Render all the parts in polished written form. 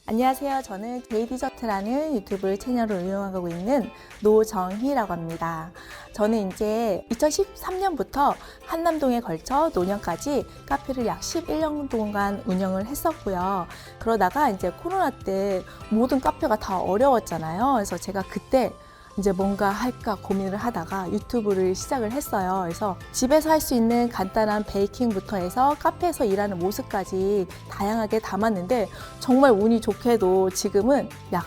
안녕하세요. 저는 제이디저트라는 유튜브 채널을 운영하고 있는 노정희라고 합니다. 저는 이제 2013년부터 한남동에 걸쳐 노년까지 카페를 약 11년 동안 운영을 했었고요. 그러다가 이제 코로나 때 모든 카페가 다 어려웠잖아요. 그래서 제가 그때 이제 뭔가 할까 고민을 하다가 유튜브를 시작을 했어요. 그래서 집에서 할 수 있는 간단한 베이킹부터 해서 카페에서 일하는 모습까지 다양하게 담았는데 정말 운이 좋게도 지금은 약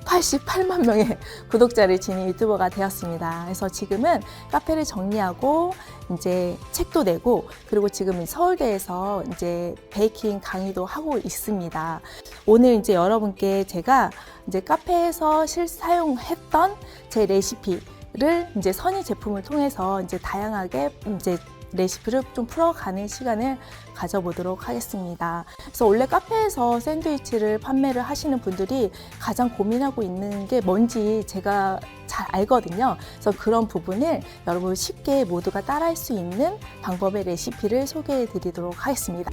88만 명의 구독자를 지닌 유튜버가 되었습니다. 그래서 지금은 카페를 정리하고 이제 책도 내고 그리고 지금 서울대에서 이제 베이킹 강의도 하고 있습니다. 오늘 이제 여러분께 제가 이제 카페에서 사용했던 제 레시피를 이제 선희 제품을 통해서 이제 다양하게 이제 레시피를 좀 풀어가는 시간을 가져보도록 하겠습니다. 그래서 원래 카페에서 샌드위치를 판매를 하시는 분들이 가장 고민하고 있는 게 뭔지 제가 잘 알거든요. 그래서 그런 부분을 여러분 쉽게 모두가 따라할 수 있는 방법의 레시피를 소개해 드리도록 하겠습니다.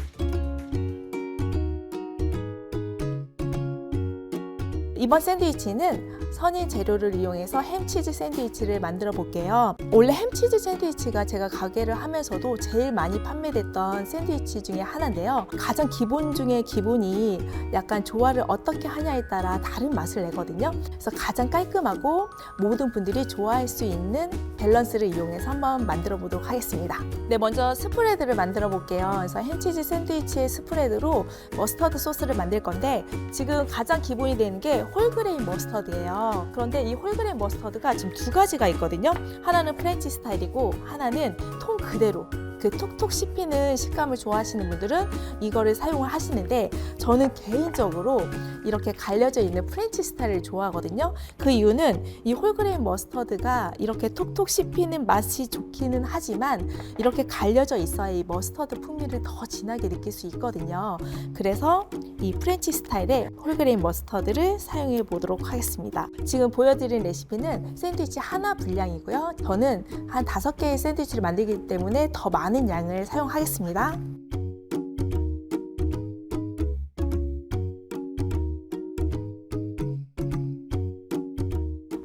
이번 샌드위치는 선희 재료를 이용해서 햄치즈 샌드위치를 만들어 볼게요. 원래 햄치즈 샌드위치가 제가 가게를 하면서도 제일 많이 판매됐던 샌드위치 중에 하나인데요. 가장 기본 중에 기본이 약간 조화를 어떻게 하냐에 따라 다른 맛을 내거든요. 그래서 가장 깔끔하고 모든 분들이 좋아할 수 있는 밸런스를 이용해서 한번 만들어 보도록 하겠습니다. 네, 먼저 스프레드를 만들어 볼게요. 그래서 햄치즈 샌드위치의 스프레드로 머스터드 소스를 만들 건데 지금 가장 기본이 되는 게 홀그레인 머스터드예요. 그런데 이 홀그레인 머스터드가 지금 두 가지가 있거든요. 하나는 프렌치 스타일이고 하나는 통 그대로 그 톡톡 씹히는 식감을 좋아하시는 분들은 이거를 사용을 하시는데 저는 개인적으로 이렇게 갈려져 있는 프렌치 스타일을 좋아하거든요. 그 이유는 이 홀그레인 머스터드가 이렇게 톡톡 씹히는 맛이 좋기는 하지만 이렇게 갈려져 있어야 이 머스터드 풍미를 더 진하게 느낄 수 있거든요. 그래서 이 프렌치 스타일의 홀그레인 머스터드를 사용해 보도록 하겠습니다. 지금 보여드린 레시피는 샌드위치 하나 분량이고요. 저는 한 5개의 샌드위치를 만들기 때문에 더 많은 양을 사용하겠습니다.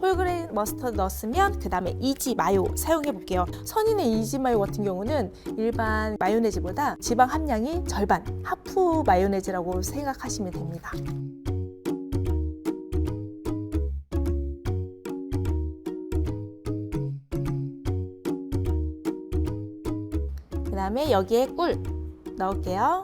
홀그레인 머스터드 넣었으면 그 다음에 이지 마요 사용해 볼게요. 선인의 이지 마요 같은 경우는 일반 마요네즈보다 지방 함량이 절반, 하프 마요네즈라고 생각하시면 됩니다. 그 다음에 여기에 꿀 넣을게요.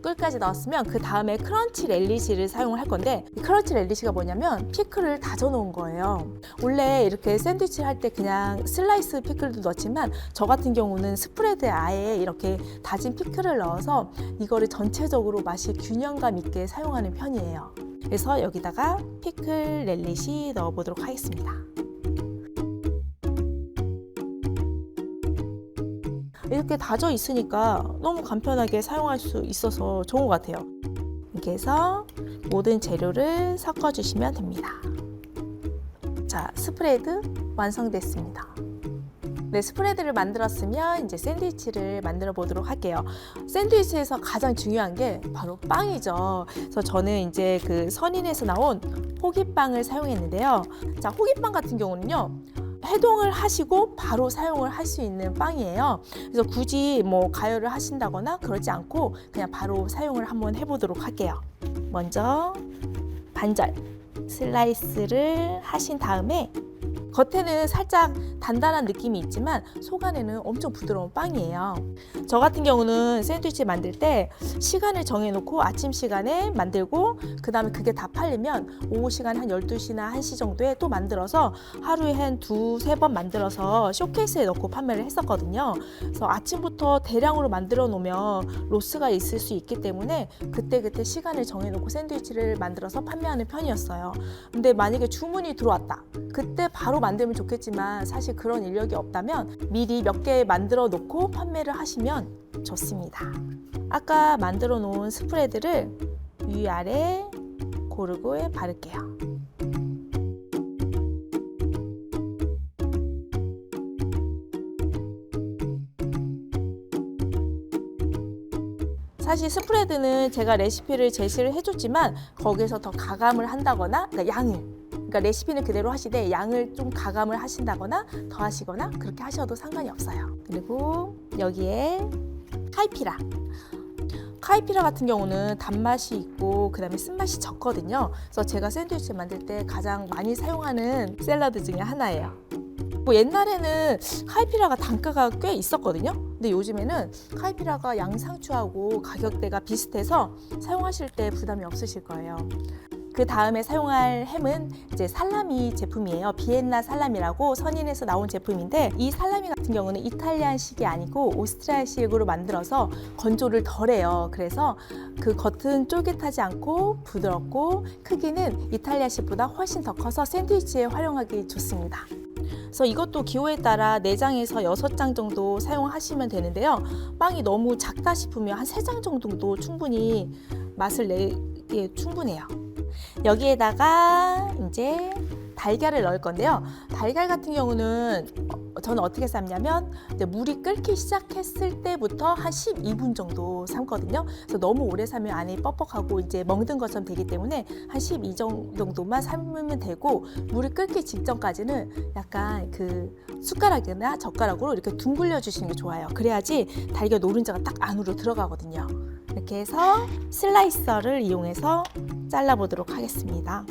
꿀까지 넣었으면 그 다음에 크런치 렐리시를 사용을 할 건데 이 크런치 렐리시가 뭐냐면 피클을 다져 놓은 거예요. 원래 이렇게 샌드위치 할 때 그냥 슬라이스 피클도 넣지만 저 같은 경우는 스프레드에 아예 이렇게 다진 피클을 넣어서 이거를 전체적으로 맛이 균형감 있게 사용하는 편이에요. 그래서 여기다가 피클 렐리시 넣어 보도록 하겠습니다. 이렇게 다져 있으니까 너무 간편하게 사용할 수 있어서 좋은 것 같아요. 이렇게 해서 모든 재료를 섞어주시면 됩니다. 자, 스프레드 완성됐습니다. 네, 스프레드를 만들었으면 이제 샌드위치를 만들어 보도록 할게요. 샌드위치에서 가장 중요한 게 바로 빵이죠. 그래서 저는 이제 그 선인에서 나온 호기빵을 사용했는데요. 자, 호기빵 같은 경우는요. 해동을 하시고 바로 사용을 할 수 있는 빵이에요. 그래서 굳이 뭐 가열을 하신다거나 그러지 않고 그냥 바로 사용을 한번 해보도록 할게요. 먼저 반절 슬라이스를 하신 다음에 겉에는 살짝 단단한 느낌이 있지만 속 안에는 엄청 부드러운 빵이에요. 저 같은 경우는 샌드위치 만들 때 시간을 정해놓고 아침 시간에 만들고 그 다음에 그게 다 팔리면 오후 시간 한 12시나 1시 정도에 또 만들어서 하루에 한 2-3번 만들어서 쇼케이스에 넣고 판매를 했었거든요. 그래서 아침부터 대량으로 만들어 놓으면 로스가 있을 수 있기 때문에 그때그때 시간을 정해놓고 샌드위치를 만들어서 판매하는 편이었어요. 근데 만약에 주문이 들어왔다. 그때 바로 만들면 좋겠지만 사실 그런 인력이 없다면 미리 몇 개 만들어 놓고 판매를 하시면 좋습니다. 아까 만들어 놓은 스프레드를 위아래 고르고 바를게요. 사실 스프레드는 제가 레시피를 제시를 해줬지만 거기서 더 가감을 한다거나 그러니까 레시피는 그대로 하시되 양을 좀 가감을 하신다거나 더 하시거나 그렇게 하셔도 상관이 없어요. 그리고 여기에 카이피라 같은 경우는 단맛이 있고 그다음에 쓴맛이 적거든요. 그래서 제가 샌드위치 만들 때 가장 많이 사용하는 샐러드 중에 하나예요. 뭐 옛날에는 카이피라가 단가가 꽤 있었거든요. 근데 요즘에는 카이피라가 양상추하고 가격대가 비슷해서 사용하실 때 부담이 없으실 거예요. 그 다음에 사용할 햄은 이제 살라미 제품이에요. 비엔나 살라미라고 선인에서 나온 제품인데 이 살라미 같은 경우는 이탈리안식이 아니고 오스트리아식으로 만들어서 건조를 덜 해요. 그래서 그 겉은 쫄깃하지 않고 부드럽고 크기는 이탈리아식보다 훨씬 더 커서 샌드위치에 활용하기 좋습니다. 그래서 이것도 기호에 따라 4장에서 6장 정도 사용하시면 되는데요. 빵이 너무 작다 싶으면 한 3장 정도도 충분히 맛을 내기에 충분해요. 여기에다가 이제 달걀을 넣을 건데요. 달걀 같은 경우는 저는 어떻게 삶냐면 이제 물이 끓기 시작했을 때부터 한 12분 정도 삶거든요. 그래서 너무 오래 삶으면 안이 뻑뻑하고 이제 멍든 것처럼 되기 때문에 한 12분 정도만 삶으면 되고 물이 끓기 직전까지는 약간 그 숟가락이나 젓가락으로 이렇게 둥글려 주시는 게 좋아요. 그래야지 달걀 노른자가 딱 안으로 들어가거든요. 이렇게 해서 슬라이서를 이용해서 잘라보도록 하겠습니다.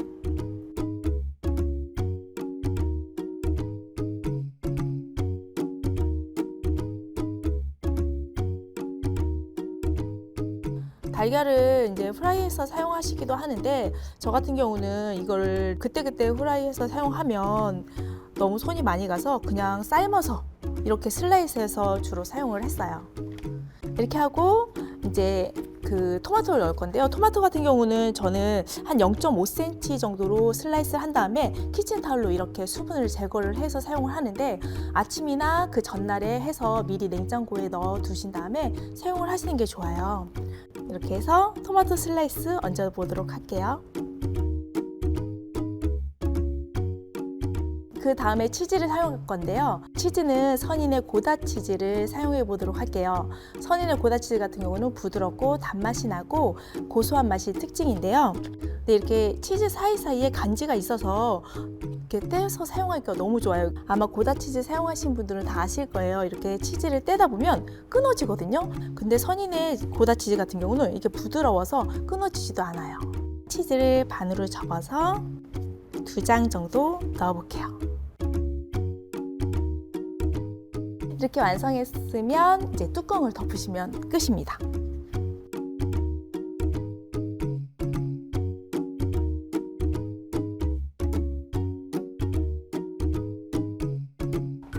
달걀을 이제 후라이해서 사용하시기도 하는데 저 같은 경우는 이걸 그때그때 후라이해서 사용하면 너무 손이 많이 가서 그냥 삶아서 이렇게 슬라이스해서 주로 사용을 했어요. 이렇게 하고 이제 그 토마토를 넣을 건데요. 토마토 같은 경우는 저는 한 0.5cm 정도로 슬라이스를 한 다음에 키친타올로 이렇게 수분을 제거를 해서 사용을 하는데 아침이나 그 전날에 해서 미리 냉장고에 넣어 두신 다음에 사용을 하시는 게 좋아요. 이렇게 해서 토마토 슬라이스 얹어 보도록 할게요. 그 다음에 치즈를 사용할 건데요. 치즈는 선인의 고다 치즈를 사용해 보도록 할게요. 선인의 고다 치즈 같은 경우는 부드럽고 단맛이 나고 고소한 맛이 특징인데요. 근데 이렇게 치즈 사이사이에 간지가 있어서 이렇게 떼서 사용하기가 너무 좋아요. 아마 고다 치즈 사용하신 분들은 다 아실 거예요. 이렇게 치즈를 떼다 보면 끊어지거든요. 근데 선인의 고다 치즈 같은 경우는 이게 부드러워서 끊어지지도 않아요. 치즈를 반으로 접어서 2장 정도 넣어볼게요. 이렇게 완성했으면 이제 뚜껑을 덮으시면 끝입니다.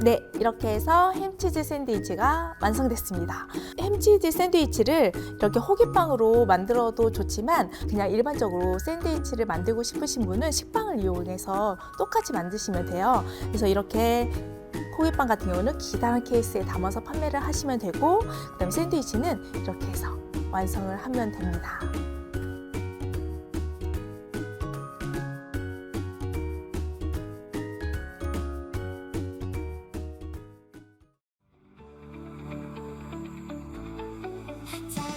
네, 이렇게 해서 햄치즈 샌드위치가 완성됐습니다. 햄치즈 샌드위치를 이렇게 호기빵으로 만들어도 좋지만 그냥 일반적으로 샌드위치를 만들고 싶으신 분은 식빵을 이용해서 똑같이 만드시면 돼요. 그래서 이렇게 호기빵 같은 경우는 기다란 케이스에 담아서 판매를 하시면 되고 그다음 샌드위치는 이렇게 해서 완성을 하면 됩니다. 자